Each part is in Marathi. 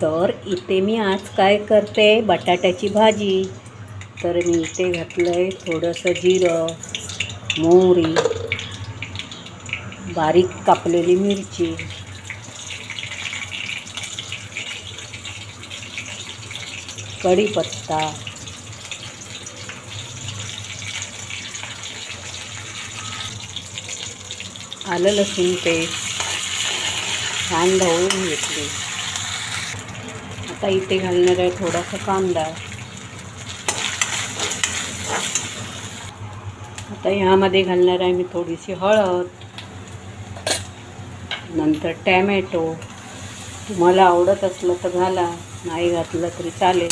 तर इथे मी आज काय करते, बटाट्याची भाजी. तर मी इथे घातलं आहे थोडंसं जिरं, मोहरी, बारीक कापलेली मिरची, कढीपत्ता, आलं लसूण पेस्ट छान ढवळून घेतली. आता इथे घालणार आहे थोडासा कांदा. आता ह्यामध्ये घालणार आहे मी थोडीशी हळद, नंतर टॅमॅटो. तुम्हाला आवडत असलं तर घाला, नाही घातलं तरी चालेल.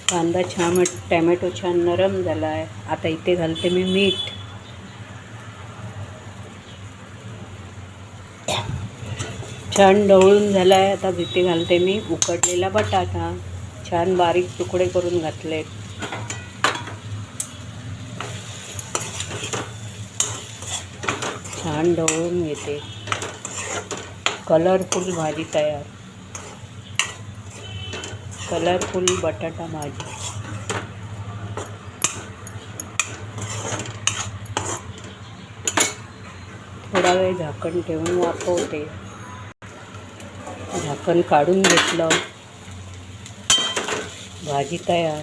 कांदा छान, टॅमॅटो छान नरम झाला आहे. आता इथे घालते मी मीठ. छान ढवळून झाला आहे. आता इथे घालते मी उकडलेला बटाटा, छान बारीक तुकडे करून घातले. छान ढवळून घेते. कलरफुल भाजी तयार, कलरफुल बटाटा भाजी. थोडा वेळ झाकण ठेवून वाफवते. झाकण काढून घेतलं, भाजी तयार.